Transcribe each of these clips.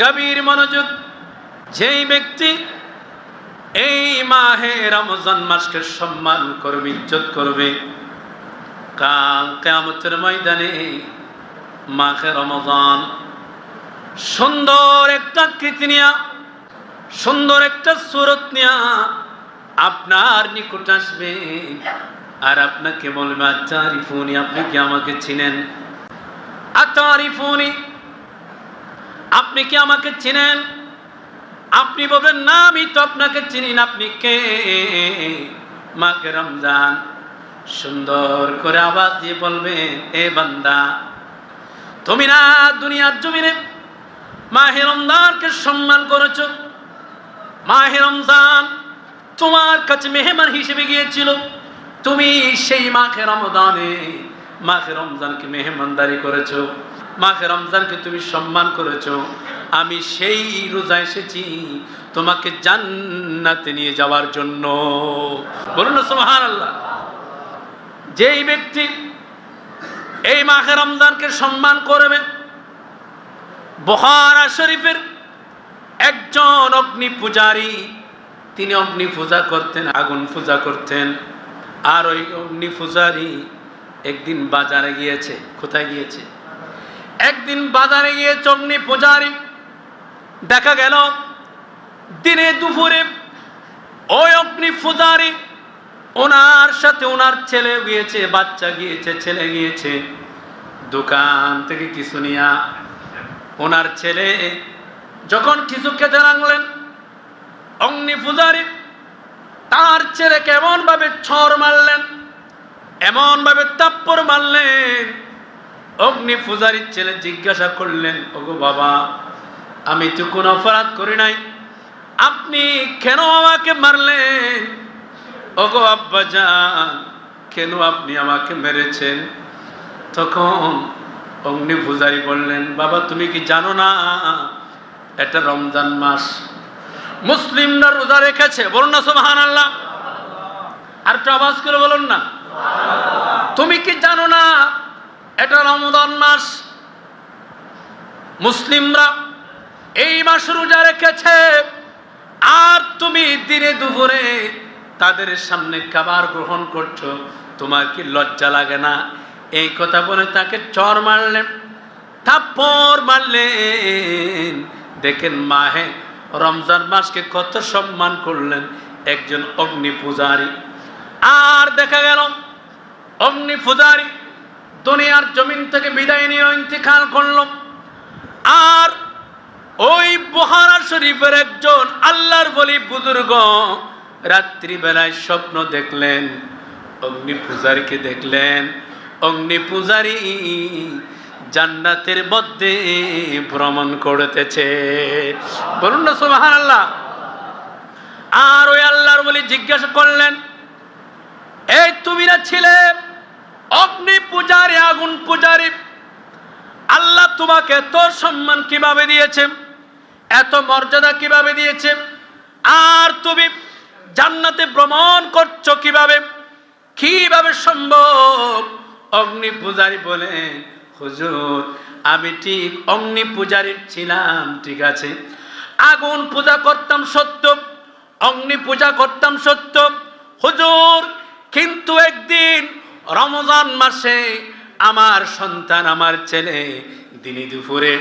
গভীর মনোযোগ। যেই ব্যক্তি এই মাহে রমজান মাসকে সম্মান করবে, ইজ্জত করবে, কাল কিয়ামতের ময়দানে মাহে রমজান সুন্দর একটা আকৃতি নিয়া, সুন্দর একটা সুরত নিয়া আপনার নিকট আসবে আর আপনাকে বলবে আতারিফুনি, আপনি কি আমাকে চিনেন? আতারিফুনি, আপনি কি আমাকে চিনেন? আপনি বলবেন না, আমি তো আপনাকে চিনি না, আপনি কে? মাহে রমজান সুন্দর করে আওয়াজ দিয়ে বলবেন, এ বান্দা, তুমি না দুনিয়ার জমিনে মাহে রমজানকে সম্মান করেছো। মাহে রমজান তোমার কাছে মেহমান হিসেবে গিয়েছিল, তুমি সেই মাহে রমজানকে মেহমানদারি করেছো, মাহে রমজানকে তুমি সম্মান করেছো। আমি সেই রোজা এসেছি তোমাকে জান্নাতে নিয়ে যাওয়ার জন্য। বলুন না সুবহানাল্লাহ। যেই ব্যক্তি এই মাহে রমজানকে সম্মান করবে, বুখারী শরীফের একজন অগ্নি পূজারী, তিনি অগ্নি পূজা করতেন, আগুন পূজা করতেন। আর ওই অগ্নি পূজারী একদিন বাজারে গিয়েছে। কোথায় গিয়েছে? একদিন বাজারে গিয়েছে অগ্নি পূজারী। দেখা গেল দিনে দুপুরে ওই অগ্নি পূজারী, ওনার সাথে ওনার ছেলে গিয়েছে, বাচ্চা গিয়েছে, ছেলে গিয়েছে দোকান থেকে কিছু নিয়া। ওনার ছেলে যখন কিছু খেতে লাগলেন, অগ্নি পূজারী তার ছেলেকে এমন ভাবে ছড় মারলেন, এমন ভাবে থাপ্পড় মারলেন। অগ্নি পূজারীর ছেলে জিজ্ঞাসা করলেন, ওগো বাবা, আমি তো কোনো অপরাধ করি নাই, আপনি কেন আমাকে মারলেন? ওগো আব্বাজান, কেন আপনি আমাকে মেরেছেন? তখন অগ্নি পূজারী বললেন, বাবা তুমি কি জানো না এটা রমজান মাস, মুসলিমরা রোজা রেখেছে? বলুন না সুবহানাল্লাহ। আর একটু আওয়াজ করে বলুন না। তুমি কি জানো না এটা রমজান মাস, মুসলিমরা এই মাস রোজা রেখেছে, আর তুমি দিনে দুপুরে তাদের সামনে খাবার গ্রহণ করছো, তোমার কি লজ্জা লাগে না? এই কথা বলে তাকে চর মারলেন, থাপ্পড় মারলেন। দেখেন মাহে রমজান মাসকে কত সম্মান করলেন একজন অগ্নি পূজারী। আর দেখা গেল অগ্নি পূজারী দুনিয়ার জমিন থেকে বিদায় নিয়ে ইন্তেকাল করল। আর ওই বুখারী শরীফের একজন আল্লাহর ওলি বুজুর্গ রাত্রিবেলায় স্বপ্ন দেখলেন, অগ্নি পূজারীকে দেখলেন। অগ্নি পূজারী জান্নাতের মধ্যে ভ্রমণ করতেছে। বলুন না সুবহানাল্লাহ। আর ওই আল্লাহর ওলি জিজ্ঞাসা করলেন, এই তুমি না ছিলে অগ্নি পূজারী, আগুন পূজারী, আল্লাহ তোমাকে এত সম্মান কিভাবে দিয়েছে, এত মর্যাদা কিভাবে দিয়েছে, আর তুমি জান্নাতে ভ্রমণ করছো কিভাবে, কিভাবে সম্ভব? অগ্নি পূজারী বলেন, হুজুর আমি ঠিক অগ্নি পূজারী ছিলাম, ঠিক আছে, আগুন পূজা করতাম সত্য, অগ্নি পূজা করতাম সত্য হুজুর, কিন্তু একদিন রমজান মাসে আমার সন্তান, আমার ছেলে দিনে দুপুরে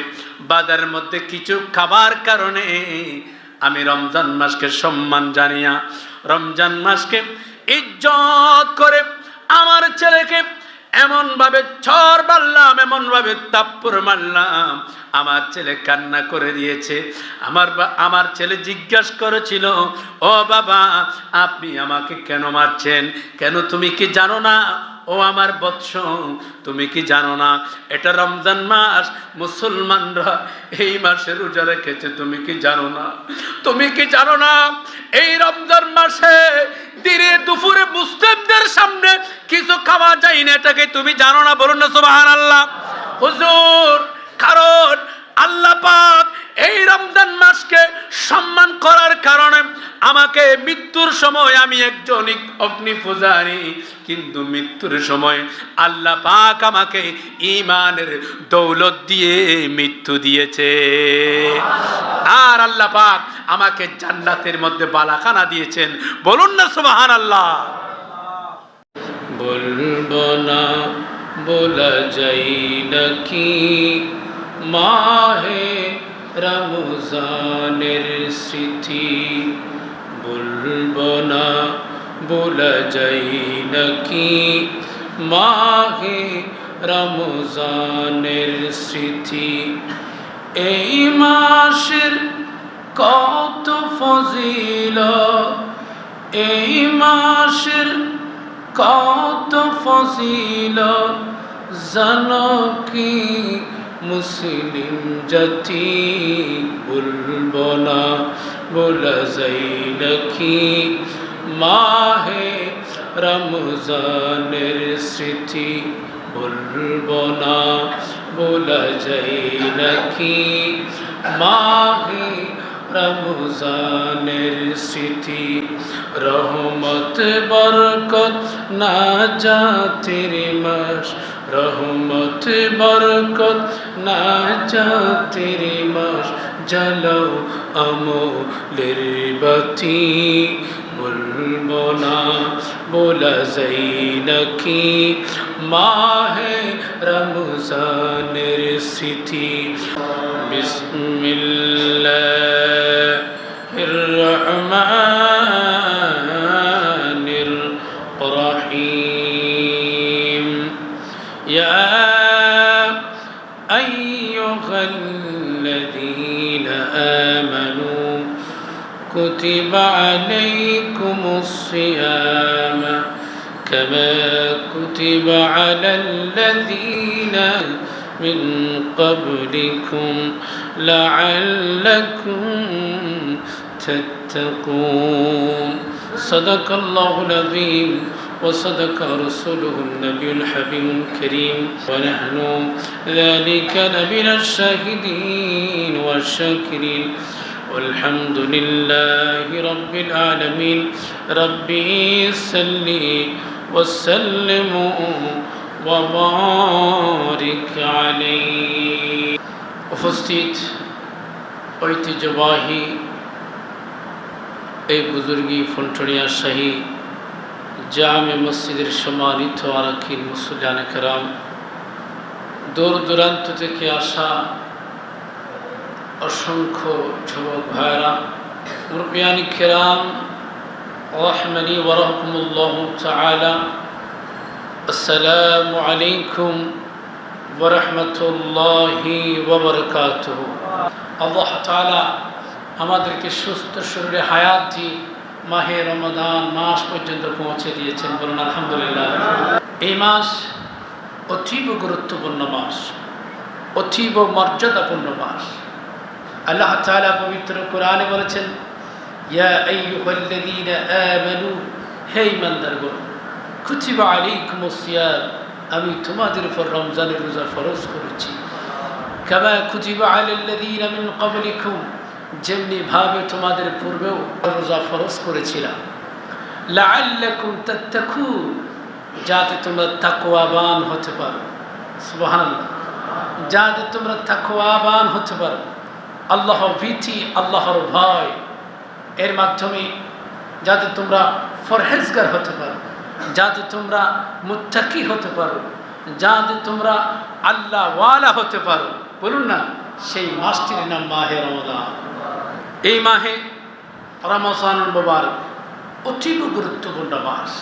বাজারের মধ্যে কিছু খাবার কারণে আমি রমজান মাসকে সম্মান জানিয়া, রমজান মাসকে ইজ্জত করে আমার ছেলেকে এমন ভাবে ছড় মারলাম, এমন ভাবে থাপ্পড় মারলাম, আমার ছেলে কান্না করে দিয়েছে। আমার ছেলে জিজ্ঞাসা করেছিল, ও বাবা আপনি আমাকে কেন মারছেন? কেন তুমি কি জানো না? ও আমার বৎস, তুমি কি জানো না এটা রমজান মাস, মুসলমানরা এই মাসে রোজা রেখেছে? তুমি কি জানো না? তুমি কি জানো না এই রমজান মাসে দিনে দুপুরে মুসলিমদের সামনে কিছু খাওয়া যায় না? এটাকে তুমি জানো না? বলুন না সুবহানাল্লাহ। হুজুর, কারণ আল্লাহ পাক এই রমজান মাসকে সম্মান করার কারণে আমাকে মৃত্যুর সময়, আমি একজন অগ্নি পূজারী, কিন্তু মৃত্যুর সময় আল্লাহ পাক আমাকে ঈমানের দৌলত দিয়ে মৃত্যু দিয়েছে। আর আল্লাহ পাক আমাকে জান্নাতের মধ্যে বালাখানা দিয়েছেন। বলুন না সুবহানাল্লাহ। বলবো না বলা যায় নাকি মাহে রমজানের স্মৃতি, বলবো না বলা যায় নাকি মাহে রমজানের স্মৃতি। এই মাসের কত ফজিলত, এই মাসের কত ফজিলত জানো কি মুসলিম জাতি, বলবো না বলা যায় নাকি মাহে রমজানের স্মৃতি, বলবো না বলা যায় নাকি মাহে রমজানের স্মৃতি। রহমত বরকত না জাতের মাস, রহমত বরকত না জাতের মাস, জ্বালাও আমলের বাতি, বলবো না বলা যায় নাকি মাহে রমজানের স্মৃতি। বিসমিল্লাহির রহমানির রহিম। ইয়া আইয়ুহাল্লাযীনা আমানু كتب عليكم الصيام كما كتب على الذين من قبلكم لعلكم تتقون صدق الله العظيم وصدق رسوله النبي الحبيب الكريم ونحن ذلك لمن الشاهدين والشاكرين والحمد لله رب العالمين ربي صل وسلم وبارك عليه। উপস্থিত ঐতিহ্যবাহী এই বুজুর্গি ফুলটনিয়া শাহী জামে মসজিদের সম্মানিত আরাকিন মুসল্লিয়ানে কেরাম, দূর দূরান্ত থেকে আসা অসংখ্য যুবক ভাইরা, মুরব্বিয়ানি কেরাম, রাহমানি ওয়া রাহমাকুমুল্লাহু তাআলা, আসসালামু আলাইকুম ওয়া রাহমাতুল্লাহি ওয়া বারাকাতুহু। আল্লাহ তাআলা আমাদেরকে সুস্থ শরীরে হায়াত দিয়ে মাহে রমাদান মাস পর্যন্ত পৌঁছে দিয়েছেন, বলুন আলহামদুলিল্লাহ। এই মাস অতীব গুরুত্বপূর্ণ মাস, অতীব মর্যাদাপূর্ণ মাস। আল্লাহ তাআলা পবিত্র কোরআনে বলেছেন, ইয়া আইয়ুহাল্লাযীনা আমানু, হে ঈমানদারগণ, কুতিবা আলাইকুমুস সিয়াম, আমি তোমাদের উপর রমজানের রোজা ফরজ করেছি, কামা কুতিবা আলাল্লাযীনা মিন ক্বাবলিকুম, যেমনি ভাবে তোমাদের পূর্বেও রোজা ফরজ করেছিলাম, লাআল্লাকুম তাত্তাকুন, যাতে তোমরা তাকওয়াবান হতে পারো। সুবহানাল্লাহ, যাতে তোমরা তাকওয়াবান হতে পারো, আল্লাহ ভীতি, আল্লাহর ভয়, এর মাধ্যমে যাতে তোমরা ফরহেজগার হতে পারো, যাতে তোমরা মুত্তাকি হতে পারো, যাতে তোমরা আল্লাহ ওয়ালা হতে পারো। বলুন না, সেই মাসটির নাম মাহে রমাদান। এই মাহে রমজানুল মুবারক অতীব গুরুত্বপূর্ণ মাস।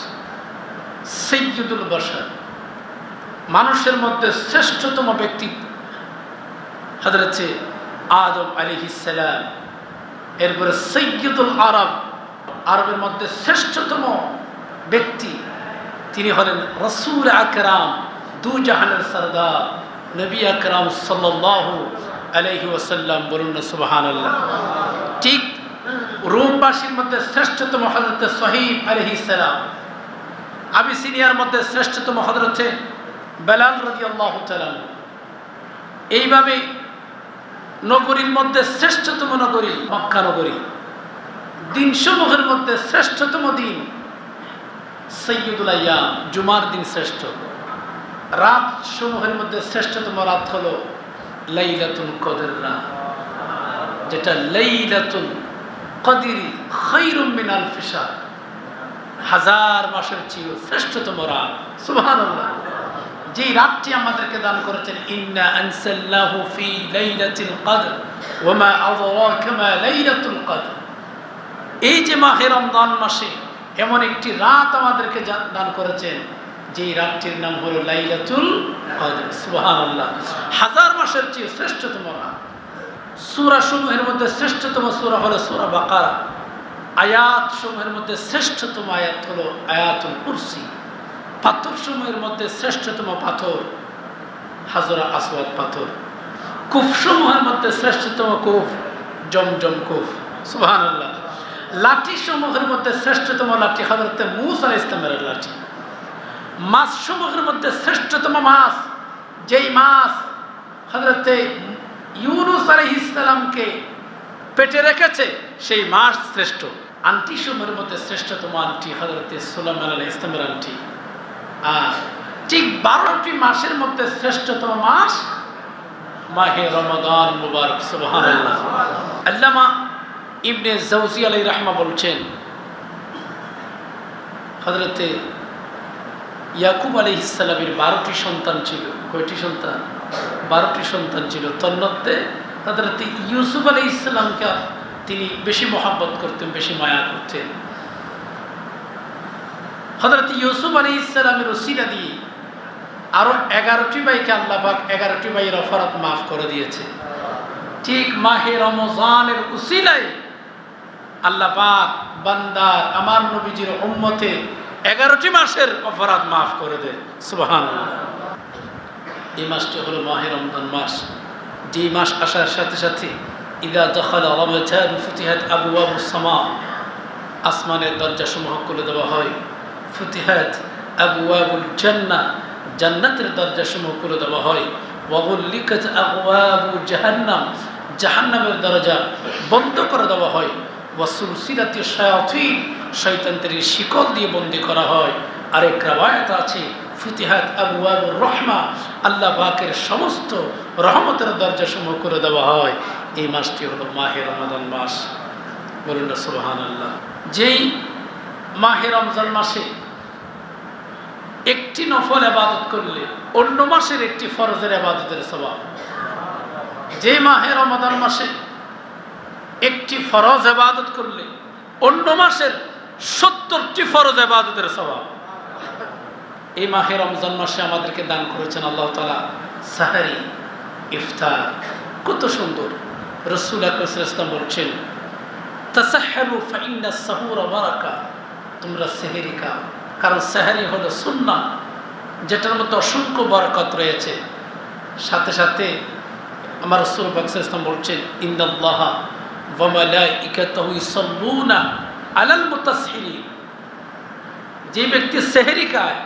সাইয়্যিদুল বাশার, মানুষের মধ্যে শ্রেষ্ঠতম ব্যক্তি হযরত আদম আলাইহিস সালাম, এরপরে সাইয়্যিদুল আরব, আরবের মধ্যে শ্রেষ্ঠতম ব্যক্তি তিনি হলেন রাসূল আকরাম, দু জাহানের সরদার নবী আকরাম সাল্লাল্লাহু আলাইহি ওয়াসাল্লাম। বলুন না সুবহানাল্লাহ। ঠিক রোমবাসীর মধ্যে শ্রেষ্ঠতম হযরত সোহাইব আলাইহিস সালাম, আবিসিনিয়ার মধ্যে শ্রেষ্ঠতম হযরত বেলাল রাদিয়াল্লাহু তাআলা। এইভাবে নগরীর মধ্যে শ্রেষ্ঠতম নগরী মক্কা নগরী, দিনসমূহের মধ্যে শ্রেষ্ঠতম দিন সাইয়্যিদুল আইয়াম, জুমার দিন শ্রেষ্ঠ। রাত সমূহের মধ্যে শ্রেষ্ঠতম রাত হলো লাইলাতুল কদর রাত। যেটা লাইলাতুল কদরি খায়রুম মিন আলফি শাহর, 1000 মাসের চেয়ে শ্রেষ্ঠতম রাত। সুবহানাল্লাহ। যে রাতটি আমাদেরকে দান করেছেন, ইন্না আনসালনাহু ফি লাইলাতিল কদর ওয়া মা আদরাকা মা লাইলাতুল কদর। এই যে মাহে রমজান মাসে এমন একটি রাত আমাদেরকে দান করেছেন, যেই রাতটির নাম হলো লাইলাতুল কদর। সুবহানাল্লাহ। 1000 মাসের চেয়ে শ্রেষ্ঠতম রাত। সূরা সমূহের মধ্যে শ্রেষ্ঠতম সূরা হলো সূরা বাকারা। আয়াত সমূহের মধ্যে শ্রেষ্ঠতম আয়াত হলো আয়াতুল কুরসি। পাথর সমূহের মধ্যে শ্রেষ্ঠতম পাথর হাজরা আসওয়াদ পাথর। কুফ সমূহের মধ্যে শ্রেষ্ঠতম কুফ জমজম কুফ। সুবহানাল্লাহ। লাঠি সমূহের মধ্যে শ্রেষ্ঠতম লাঠি হযরত মূসা আলাইহিস সালামের লাঠি। মাছ সমূহের মধ্যে শ্রেষ্ঠতম মাছ, যেই মাছ হযরত ইউনূস আলাইহিস সালামকে পেটে রেখেছে, সেই মাছ শ্রেষ্ঠ। আংটি সমূহের মধ্যে শ্রেষ্ঠতম আংটি হযরত সুলাইমান আলাইহিস সালামের আংটি। আর ঠিক 12টি মাসের মধ্যে শ্রেষ্ঠতম মাস মাহে রমাদান মুবারক। সুবহানাল্লাহ। আল্লামা ইবনে জাওজি আলাইহি রাহমা বলছেন, হযরত ইয়াকুব আলাইহিস সালামের 12টি সন্তান ছিল। কয়টি সন্তান? 12টি সন্তান ছিল। তন্মধ্যে হযরত ইউসুফ আলাইহিস সালামকে তিনি বেশি মহব্বত করতেন, বেশি মায়া করতেন। হযরত ইউসুফ আলাইহিস সালামের ওসিলা দিয়ে আরো 11টি ভাইকে আল্লাহ পাক 11টি ভাইয়ের অপরাধ মাফ করে দিয়েছে। ঠিক মাহে রমজানের ওসিলায় আল্লাহ পাক বান্দার, আমার নবীজির উম্মতের 11টি মাসের অপরাধ মাফ করে দেয়। সুবহানাল্লাহ। এই মাসটি হলো মাহে রমজান মাস। যে মাস আসার সাথে সাথে ইদা দখালা রমাজান ফুতিহাত আবওয়াবুস সামা, আসমানের দরজাসমূহ খুলে দেওয়া হয়। ফুতিহাত আবওয়াবুল জান্নাহ, জান্নাতের দরজাসমূহ খুলে দেওয়া হয়। ওয়া গুল্লিকাত আবওয়াবু জাহান্নাম, জাহান্নামের দরজা বন্ধ করে দেওয়া হয়। ওয়া সুলসিলাতি শায়াতিন, শয়তানদের শিকল দিয়ে বন্দী করা হয়। আরেক riwayat আছে ফুতিহাত আবওয়াবুর রহমা, আল্লাহ পাকের সমস্ত রহমতের দরজাসমূহ করে দেওয়া হয়। এই মাসটি হলো মাহে রমাদান মাস। বলুন না সুবহানাল্লাহ। যেই মাহে রমজান মাসে একটি নফল ইবাদত করলে অন্য মাসের একটি ফরজের ইবাদতের সওয়াব। যে মাহে রমাদান মাসে একটি ফরজ ইবাদত করলে অন্য মাসের 70টি ফরজ ইবাদতের সওয়াব। এই মাহে রমজান মাসে আমাদেরকে দান করেছেন আল্লাহ তাআলা সাহরি, ইফতার। কত সুন্দর। রাসূল আকরাম সাল্লাল্লাহু আলাইহি ওয়াসাল্লাম বলছেন, তাসাহহারু ফাইন্নাস সাহুরা বারাকা, তোমরা সেহরি খাও, কারণ সেহরি হলো সুন্নাহ, যেটার মধ্যে অসংখ্য বরকত রয়েছে। সাথে সাথে আমার রাসূল পাক সাল্লাল্লাহু আলাইহি ওয়াসাল্লাম বলছেন, ইন্নাল্লাহা ওয়া মালাইকাতাহু ইউসাল্লুনা আলাল মুতাসহিরিন। যে ব্যক্তি সেহরি খায়,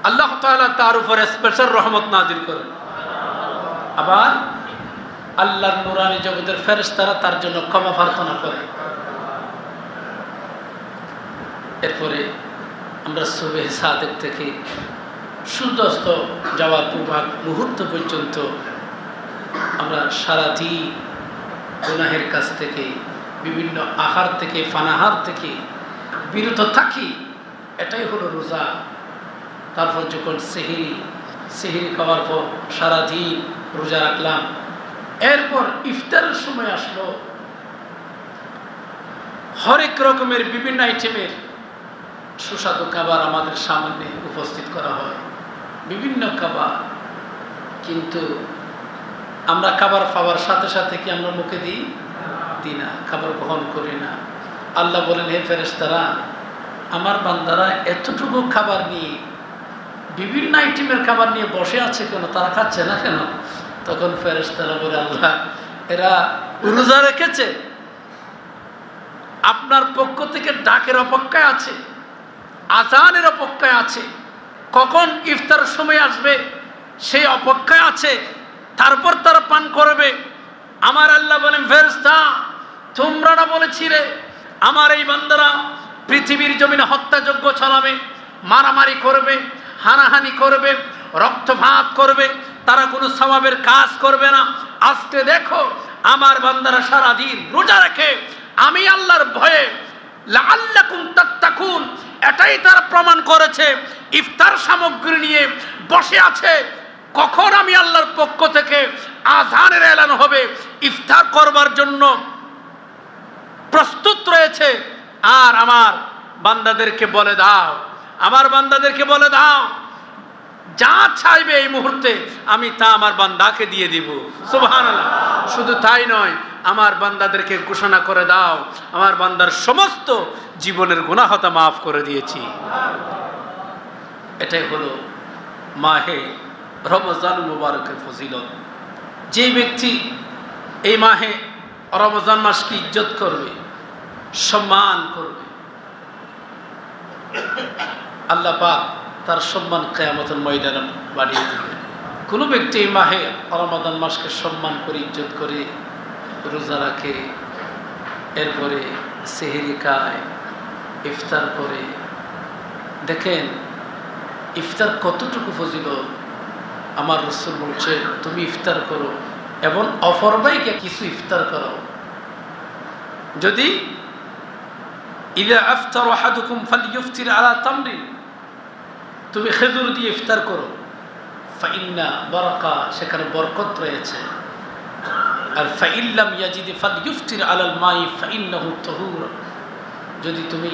আল্লাহ তাআলা তার উপরে স্পেশাল রহমত নাজিল করেন। আবার আল্লাহর নূরানি জগতের ফেরেশতারা তার জন্য ক্ষমা প্রার্থনা করে। এরপরে আমরা সুবহে সাদেক থেকে সূর্যাস্ত যাওয়ার পূর্বাগ মুহূর্ত পর্যন্ত আমরা সারাদিন গুনাহের কাছ থেকে, বিভিন্ন আহার থেকে, ফানাহার থেকে বিরত থাকি। এটাই হলো রোজা। তারপর যখন সেহরি খাওয়ার পর সারাদিন রোজা রাখলাম, এরপর ইফতারের সময় আসলো, হরেক রকমের বিভিন্ন আইটেমের সুস্বাদু খাবার আমাদের সামনে উপস্থিত করা হয়, বিভিন্ন খাবার। কিন্তু আমরা খাবার পাওয়ার সাথে সাথে কি আমরা মুখে দিই না, খাবার গ্রহণ করি না। আল্লাহ বলেন, হে ফেরেশতারা, আমার বান্দারা এতটুকু খাবার নিয়ে, বিভিন্ন আইটেমের খাবার নিয়ে বসে আছে কেন, তারা খাচ্ছে না কেন? তখন ফেরেশতারা বলে, আল্লাহ, এরা রোজা রেখেছে, আপনার পক্ষ থেকে ডাকের অপেক্ষায় আছে, আযানের অপেক্ষায় আছে, কখন ইফতারের সময় আসবে সেই অপেক্ষায় আছে, তারপর তারা পান করবে। আমার আল্লাহ বলেন, ফেরেশতা, তোমরা না বলেছিলে আমার এই বান্দারা পৃথিবীর জমিনে হত্যাযজ্ঞ চালাবে, মারামারি করবে, হানাহানি করবে, রক্তপাত করবে, তারা কোনো সওয়াবের কাজ করবে না। আজকে দেখো আমার বান্দারা সারাদিন রোজা রাখে আমি আল্লাহর ভয়ে, লাআল্লাকুম তাত্তাকুন, এটাই তারা প্রমাণ করেছে। ইফতার সামগ্রী নিয়ে বসে আছে, কখন আমি আল্লাহর পক্ষ থেকে আযানের এলান হবে, ইফতার করবার জন্য প্রস্তুত রয়েছে। আর আমার বান্দাদেরকে বলে দাও, আমার বান্দাদেরকে বলে দাও, যা চাইবে এই মুহূর্তে আমি তা আমার বান্দাকে দিয়ে দিব। সুবহানাল্লাহ। শুধু তাই নয়, আমার বান্দাদেরকে ঘোষণা করে দাও, আমার বান্দার সমস্ত জীবনের গুনাহ হতা মাফ করে দিয়েছি। এটাই হলো মাহে রমজান মুবারকের ফজিলত। যে ব্যক্তি এই মাহে রমজান মাসকে ইজ্জত করবে, সম্মান করবে, আল্লাহ পাক তার সম্মান কিয়ামতের ময়দানে বাড়িয়ে দেবেন। কোনো ব্যক্তি এই মাহে রমাদান মাসকে সম্মান করে, ইজ্জত করে, রোজা রাখে, এরপরে সেহরি খায়, ইফতার করে, দেখেন ইফতার কতটুকু ফজিলত। আমার রাসূল বলছে তুমি ইফতার করো এবং অফরবাইকে কিছু ইফতার করো। যদি ইযা আফতার আহাদুকুম ফালইফতির আলা তামরিন, তুমি খেজুর দিয়ে ইফতার করো, ফাইন্না বারাকা, সেখানে বরকত রয়েছে। আর ফাইল্লাম ইয়াজিদ ফালইফতির আলাল মাই ফাইন্নাহু তাহুর, যদি তুমি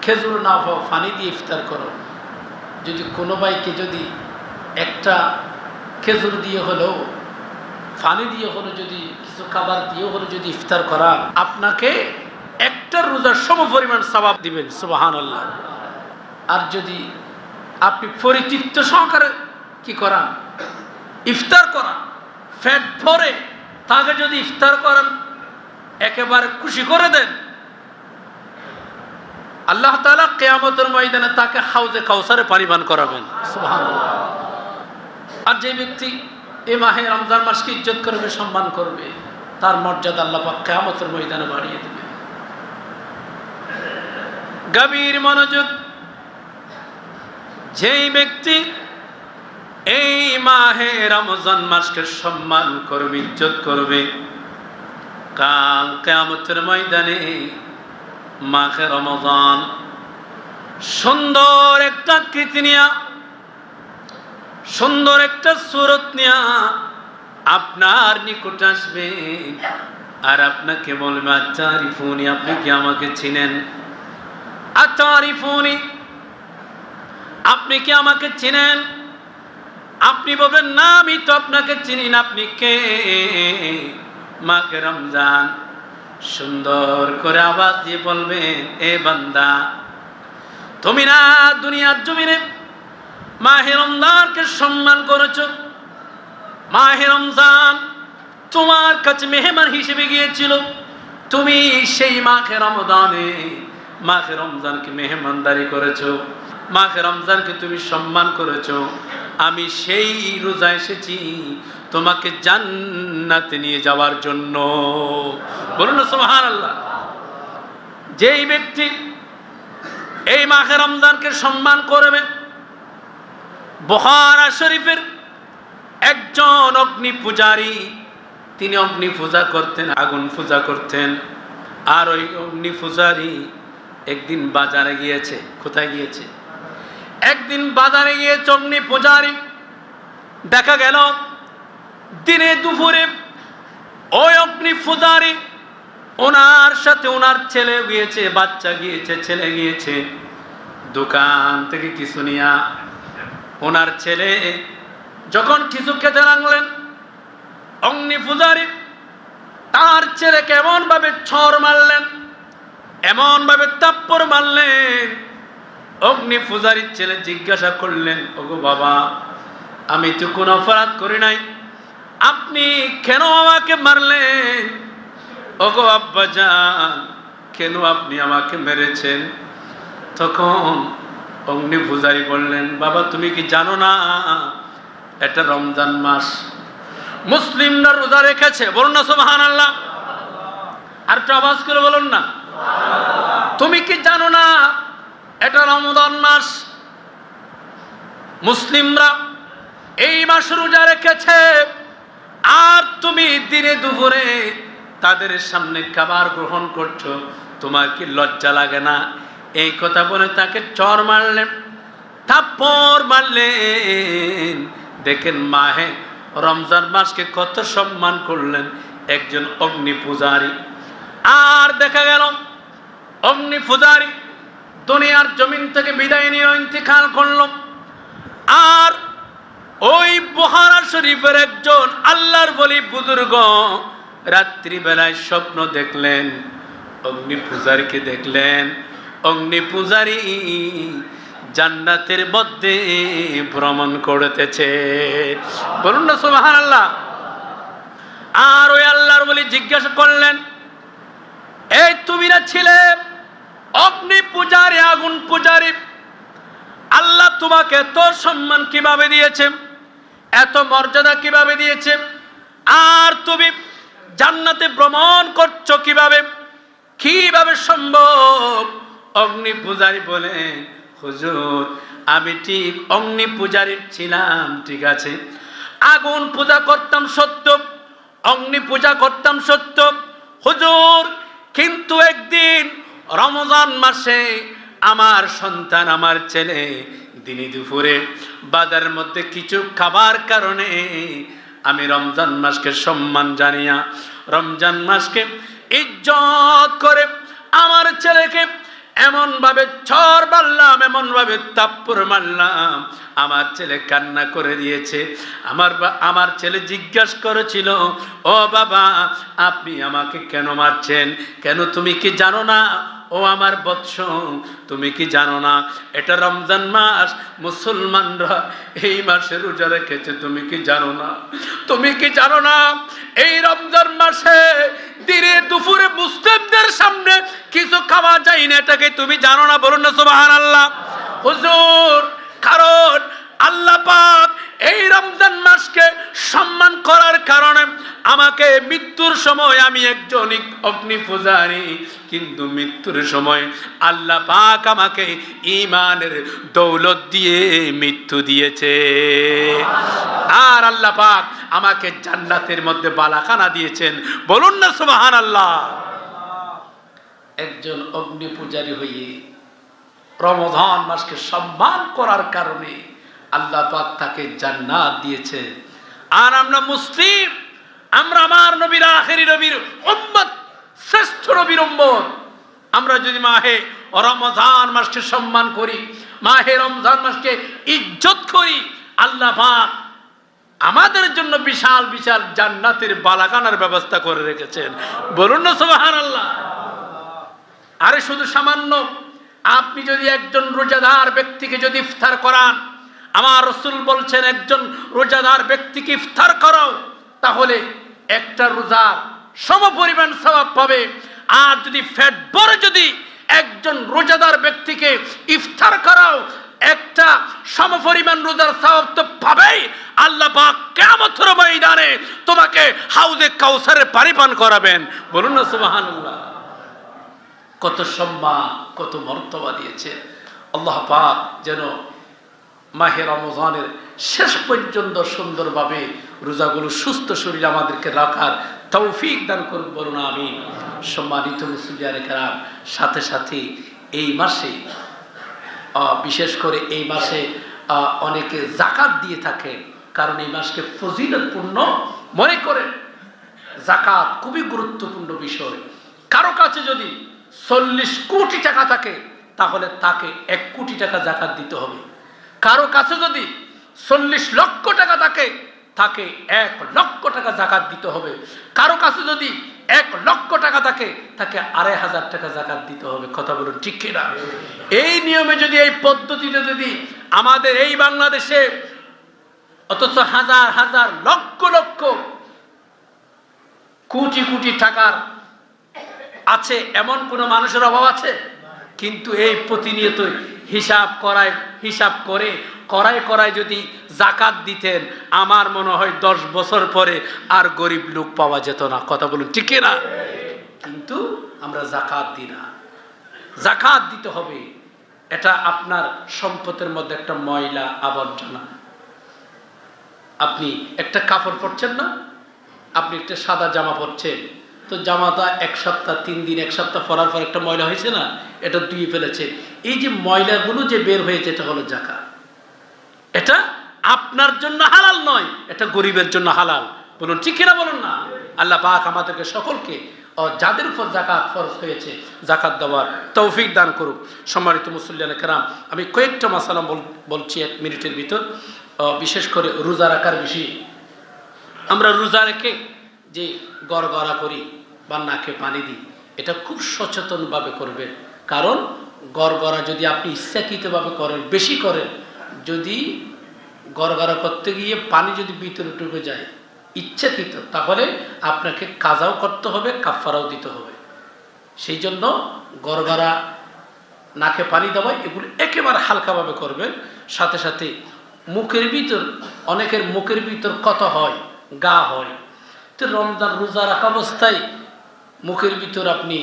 খেজুর না পাও পানি দিয়ে ইফতার করো। যদি কোনো ভাইকে যদি একটা খেজুর দিয়ে হলেও, পানি দিয়ে হলো, যদি কিছু খাবার দিয়ে হলো যদি ইফতার করা, আপনাকে একটা রোজার সমপরিমাণ সওয়াব দিবেন। সুবহানাল্লাহ। আর যদি আপনি পরিতৃপ্ত সহকারে কি করান, ইফতার করান, পেট ভরে তাকে যদি ইফতার করেন, একেবারে খুশি করে দেন, আল্লাহ তাআলা কিয়ামতের ময়দানে তাকে হাউজে কাউসারে পানি পান করাবেন। সুবহানাল্লাহ। আর যে ব্যক্তি এই মাহে রমজান মাসকে ইজ্জত করবে, সম্মান করবে, তার মর্যাদা আল্লাহ পাক কিয়ামতের ময়দানে বাড়িয়ে দেবে। গভীর মনোযোগ। যেই ব্যক্তি এই মাহে রমজান মাসকে সম্মান করবে, ইজ্জত করবে, কাল কিয়ামতের ময়দানে মাহে রমজান সুন্দর একটা কৃতি নিয়া, সুন্দর একটা সুরত নিয়া আপনার নিকট আসবে আর আপনাকে বলবে আতারিফুনি, আপনি কি আমাকে চিনেন? আতারিফুনি, আপনি কি আমাকে চিনেন? আপনি বলবেন না আমি তো আপনাকে চিনি না, আপনি কে? মাহে রমজান সুন্দর করে আওয়াজ দিয়ে বলবেন, এ বান্দা, তুমি না দুনিয়ার জমিনে মাহে রমজানকে সম্মান করেছো। মাহে রমজান তোমার কাছে মেহমান হিসেবে গিয়েছিল, তুমি সেই মাহে রমজানকে মেহমানদারি করেছো, মাহে রমজানকে তুমি সম্মান করেছো। আমি সেই রোজা এসেছি তোমাকে জান্নাতে নিয়ে যাওয়ার জন্য। বলুন না সুবহানাল্লাহ। যেই ব্যক্তি এই মাহে রমজানকে সম্মান করবে, বুখারী শরীফের একজন অগ্নি পূজারী, তিনি অগ্নি পূজা করতেন, আগুন পূজা করতেন। আর ওই অগ্নি পূজারী একদিন বাজারে গিয়েছে। কোথায় গিয়েছে? একদিন বাজারে গিয়েছে অগ্নি পূজারী। দেখা গেল দিনে দুপুরে ওই অগ্নি পূজারী, ওনার সাথে ওনার ছেলে গিয়েছে, বাচ্চা গিয়েছে, ছেলে গিয়েছে দোকান থেকে কিছু নিয়া। ওনার ছেলে যখন কিছু খেতে লাগলেন, অগ্নি পূজারী তার ছেলেকে এমন ভাবে ছড় মারলেন, এমন ভাবে থাপ্পড় মারলেন, অগ্নি পূজারীর ছেলে জিজ্ঞাসা করলেন, ওগো বাবা, আমি তো কোনো অপরাধ করি নাই, আপনি কেন আমাকে মারলেন? ওগো আব্বাজান, কেন আপনি আমাকে মেরেছেন? তখন অগ্নি পূজারী বললেন, বাবা তুমি কি জানো না এটা রমজান মাস, মুসলিমরা রোজা রেখেছে। বলুন না সুবহানাল্লাহ। আর একটু আওয়াজ করে বলুন না। তুমি কি জানো না এটা রমজান মাস, মুসলিমরা এই মাস রোজা রেখেছে, আর তুমি দিনে দুপুরে তাদের সামনে খাবার গ্রহণ করছো, তোমার কি লজ্জা লাগে না? এই কথা বলে তাকে চর মারলেন, থাপ্পড় মারলেন। দেখেন মাহে রমজান মাসকে কত সম্মান করলেন একজন অগ্নি পূজারী। আর দেখা গেল অগ্নি পূজারী দুনিয়ার জমিন থেকে বিদায় নিয়ে ইন্তেকাল করল। আর ওই বুখারা শরীফের একজন আল্লাহর ওলি বুজুর্গ রাত্রিবেলায় স্বপ্ন দেখলেন, অগ্নি পূজারীকে দেখলেন। অগ্নি পূজারী জান্নাতের মধ্যে ভ্রমণ করতেছে, বলুন না সুবহানাল্লাহ। আর ওই আল্লাহর ওলি জিজ্ঞাসা করলেন, এই তুমি না ছিলে অগ্নি পূজারী, আগুন পূজারী, আল্লাহ তোমাকে এত সম্মান কিভাবে দিয়েছে, এত মর্যাদা কিভাবে দিয়েছে, আর তুমি জান্নাতে ভ্রমণ করছো কিভাবে, কিভাবে সম্ভব? অগ্নি পূজারী বলে, হুজুর আমি ঠিক অগ্নি পূজারী ছিলাম, ঠিক আছে, আগুন পূজা করতাম সত্য, অগ্নি পূজা করতাম সত্য হুজুর, কিন্তু একদিন রমজান মাসে আমার সন্তান, আমার ছেলে দিনে দুপুরে বাজারের মধ্যে কিছু খাবার কারণে আমি রমজান মাসকে সম্মান জানিয়া, রমজান মাসকে ইজ্জত করে আমার ছেলেকে এমন ভাবে চর মারলাম, এমন ভাবে থাপ্পড় মারলাম, আমার ছেলে কান্না করে দিয়েছে। আমার ছেলে জিজ্ঞাসা করেছিল, ও বাবা আপনি আমাকে কেন মারছেন? কেন তুমি কি জানো না? ও আমার বৎস, তুমি কি জানো না এটা রমজান মাস, মুসলমানরা এই মাসে রোজা রেখেছে, তুমি কি জানো না? তুমি কি জানো না এই রমজান মাসে দিনে দুপুরে মুসলিমদের সামনে কিছু খাওয়া যায় না, এটাকে তুমি জানো না? বলুন না সুবহানাল্লাহ। হুজুর কারণ আল্লাহ পাক এই রমজান মাসকে সম্মান করার কারণে আমাকে মৃত্যুর সময়, আমি একজন অগ্নি পূজারী, কিন্তু মৃত্যুর সময় আল্লাহ পাক আমাকে ঈমানের দৌলত দিয়ে মৃত্যু দিয়েছে। আর আল্লাহ পাক আমাকে জান্নাতের মধ্যে বালাখানা দিয়েছেন, বলুন না সুবহানাল্লাহ। একজন অগ্নি পূজারী হয়ে রমজান মাসকে সম্মান করার কারণে আল্লাহ পাক তাকে জান্নাত দিয়েছে। আর আমরা মুসলিম, আমরা আমার নবীর আখেরি নবীর উম্মত, শ্রেষ্ঠ নবীর উম্মত। আমরা যদি মাহে রমজান মাসকে সম্মান করি, মাহে রমজান মাসকে ইজ্জত করি, আল্লাহ পাক আমাদের জন্য বিশাল বিশাল জান্নাতের বালাখানার ব্যবস্থা করে রেখেছেন, বলুন না সুবহানাল্লাহ। আরে শুধু সামান্য আপনি যদি একজন রোজাদার ব্যক্তিকে যদি ইফতার করান, আমার রাসূল বলছেন একজন রোজাদার ব্যক্তিকে ইফতার করাও, তাহলে একটা রোজার সমপরিমাণ সওয়াব পাবে। আর যদি পেট ভরে যদি একজন রোজাদার ব্যক্তিকে ইফতার করাও, একটা সমপরিমাণ রোজার সওয়াব তো পাবেই। আল্লাহ পাক কিয়ামতের ময়দানে তোমাকে হাউজে কাউসারের পানি পান করাবেন, বলুন না সুবহানাল্লাহ। কত সম্মান, কত মর্তবা দিয়েছে আল্লাহ পাক। যেন মাহে রমজানের শেষ পর্যন্ত সুন্দরভাবে রোজাগুলো সুস্থ শরীরে আমাদেরকে রাখার তৌফিক দান করুন, বলুন আমিন। সম্মানিত মুসলিয়ানে কেরাম, সাথে সাথে এই মাসে বিশেষ করে এই মাসে অনেকে যাকাত দিয়ে থাকেন, কারণ এই মাসকে ফজিলতপূর্ণ মনে করেন। যাকাত খুবই গুরুত্বপূর্ণ বিষয়। কারো কাছে যদি 40 কোটি টাকা থাকে, তাহলে তাকে 1 কোটি টাকা যাকাত দিতে হবে। কারো কাছে যদি 40 লক্ষ টাকা থাকে, তাকে 1 লক্ষ টাকা যাকাত দিতে হবে। কারো কাছে যদি 1 লক্ষ টাকা থাকে, তাকে 2,500 টাকা যাকাত দিতে হবে। কথা বলুন ঠিক কিনা? এই নিয়মে যদি, এই পদ্ধতিতে যদি আমাদের এই বাংলাদেশে, অথচ হাজার হাজার লক্ষ লক্ষ কোটি কোটি টাকার আছে, এমন কোন মানুষের অভাব আছে? কিন্তু এই প্রতিনিয়ত হিসাব করায় যদি যাকাত দিতেন, আমার মনে হয় 10 বছর পরে আর গরিব লোক পাওয়া যেত না। কথা বলুন ঠিক না? কিন্তু আমরা যাকাত দিই না। যাকাত দিতে হবে। এটা আপনার সম্পদের মধ্যে একটা ময়লা আবর্জনা। আপনি একটা কাপড় পরছেন না, আপনি একটা সাদা জামা পরছেন, তো জামাটা এক সপ্তাহ 3 দিন 1 সপ্তাহ পরার পর একটা ময়লা হয়েছে না, এটা ধুয়ে ফেলেছে। এই যে ময়লাগুলো যে বের হয়েছে এটা হলো যাকাত। এটা আপনার জন্য হালাল নয়, এটা গরিবের জন্য হালাল। বলুন ঠিক কিনা বলুন না? আল্লাহ পাক আমাদেরকে সকলকে যাদের উপর যাকাত ফরজ হয়েছে যাকাত দেওয়ার তৌফিক দান করুক। সম্মানিত মুসল্লিয়ানে কেরাম, আমি কয়েকটা মাসালা বলছি 1 মিনিটের ভিতর। বিশেষ করে রোজা রাখার বিষয়ে, আমরা রোজা রেখে যে গড়গড়া করি বা নাকে পানি দিই, এটা খুব সচেতনভাবে করবেন। কারণ গড়গড়া যদি আপনি ইচ্ছাকৃতভাবে করেন, বেশি করেন, যদি গড়গড়া করতে গিয়ে পানি যদি ভিতরে ঢুকে যায় ইচ্ছাকৃত, তাহলে আপনাকে কাজাও করতে হবে, কাফারাও দিতে হবে। সেই জন্য গড়গড়া, নাকে পানি দেওয়া, এগুলো একেবারে হালকাভাবে করবেন। সাথে সাথে মুখের ভিতর, অনেকের মুখের ভিতর কত হয়, গা হয়, তো রমজান রোজা রাখা অবস্থায় মুখের ভিতর আপনি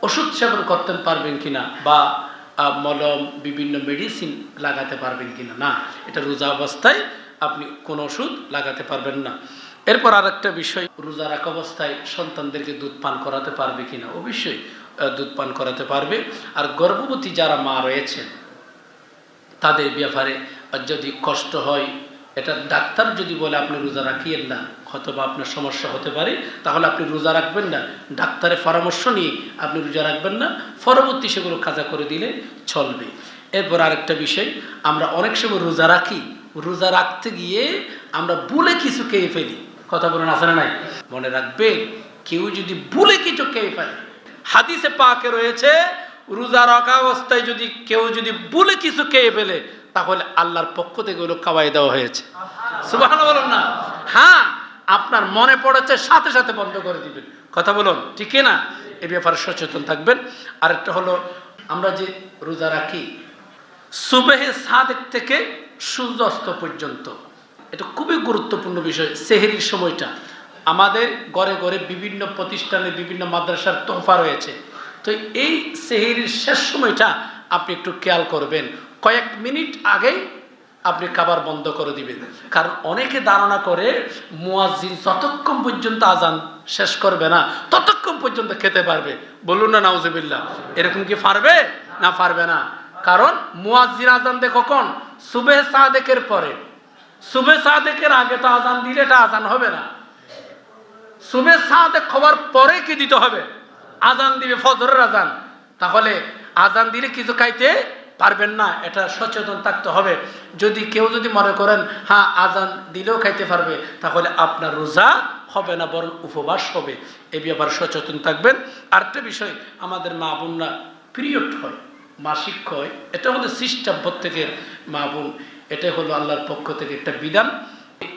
ওষুধ সেবন করতে পারবেন কিনা, বা মলম বিভিন্ন মেডিসিন লাগাতে পারবেন কিনা? না, এটা রোজা অবস্থায় আপনি কোনো ওষুধ লাগাতে পারবেন না। এরপর আরেকটা বিষয়, রোজা রাখা অবস্থায় সন্তানদেরকে দুধ পান করাতে পারবে কিনা? অবশ্যই দুধ পান করাতে পারবে। আর গর্ভবতী যারা মা রয়েছেন তাদের ব্যাপারে যদি কষ্ট হয়, এটা ডাক্তার যদি বলে আপনি রোজা রাখিয়েন না, অথবা আপনার সমস্যা হতে পারে, তাহলে আপনি রোজা রাখবেন না, ডাক্তারের পরামর্শ নিয়ে আপনি রোজা রাখবেন না, পরবর্তী সেগুলো কাজা করে দিলে চলবে। এরপর আরেকটা বিষয়, আমরা অনেক সময় রোজা রাখি, রোজা রাখতে গিয়ে আমরা ভুলে কিছু খেয়ে ফেলি। কথা বলুন, আছে না নাই? মনে রাখবেন, কেউ যদি ভুলে কিছু খেয়ে ফেলে, হাদিসে পাকে রয়েছে, রোজা রাখা অবস্থায় যদি কেউ যদি ভুলে কিছু খেয়ে ফেলে, তাহলে আল্লাহর পক্ষ থেকে ওগুলো খাওয়াই দেওয়া হয়েছে। সুবহানাল্লাহ বলুন না? হ্যাঁ, আপনার মনে পড়েছে, সাথে সাথে বন্ধ করে দিবেন। কথা বলুন ঠিক না? এ ব্যাপারে সচেতন থাকবেন। আরেকটা হলো, আমরা যে রোজা রাখি সুবহে সাদেক থেকে সূর্যাস্ত পর্যন্ত, এটা খুবই গুরুত্বপূর্ণ বিষয়। সেহরির সময়টা আমাদের ঘরে ঘরে বিভিন্ন প্রতিষ্ঠানে, বিভিন্ন মাদ্রাসার তোহফা রয়েছে। তো এই সেহরির শেষ সময়টা আপনি একটু খেয়াল করবেন, কয়েক মিনিট আগেই আপনি খাবার বন্ধ করে দিবেন। কারণ অনেকে ধারণা করে মুয়াজ্জিন যতক্ষণ পর্যন্ত আজান শেষ করবে না ততক্ষণ পর্যন্ত খেতে পারবে। বলুন না নাউজুবিল্লাহ, এরকম কি পারবে? না, পারবে না। কারণ মুয়াজ্জিন আজান দেয় কখন? সুবহে সাদেকের পরে। সুবহে সাদেকের আগে তো আজান দিলে এটা আজান হবে না। সুবহে সাদেক হওয়ার পরে কি দিতে হবে? আজান দিবে, ফজরের আজান। তাহলে আজান দিলে কিছু খাইতে পারবেন না, এটা সচেতন থাকতে হবে। যদি কেউ যদি মনে করেন হ্যাঁ আজান দিলেও খাইতে পারবে, তাহলে আপনার রোজা হবে না, বরং উপবাস হবে। এই ব্যাপারে সচেতন থাকবেন। আরেকটা বিষয়, আমাদের মা বোনরা পিরিয়ড হয়, মাসিক হয়, এটা হলো সিস্টেম প্রত্যেকের মা বোন, এটা হলো আল্লাহর পক্ষ থেকে একটা বিধান।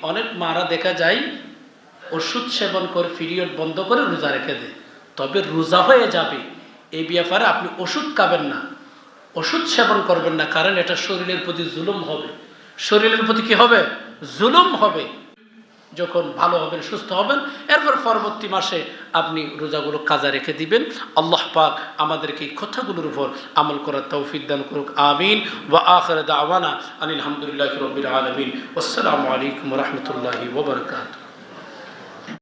অনেক মারা দেখা যায় ওষুধ সেবন করে পিরিয়ড বন্ধ করে রোজা রেখে দেয়, তবে রোজা হয়ে যাবে। এই ব্যাপারে আপনি ওষুধ খাবেন না, ওষুধ সেবন করবেন না, কারণ এটা শরীরের প্রতি জুলুম হবে। শরীরের প্রতি কি হবে? জুলুম হবে। যখন ভালো হবেন, সুস্থ হবেন, এরপর পরবর্তী মাসে আপনি রোজাগুলো কাজা রেখে দিবেন। আল্লাহ পাক আমাদেরকে এই কথাগুলোর উপর আমল করার তৌফিক দান করুক। আমিন। ওয়া আখির দাওয়ানা আনিল হামদুলিল্লাহি রাব্বিল আলামিন। আসসালামু আলাইকুম ওয়া রাহমাতুল্লাহি ওয়া বারাকাতুহু।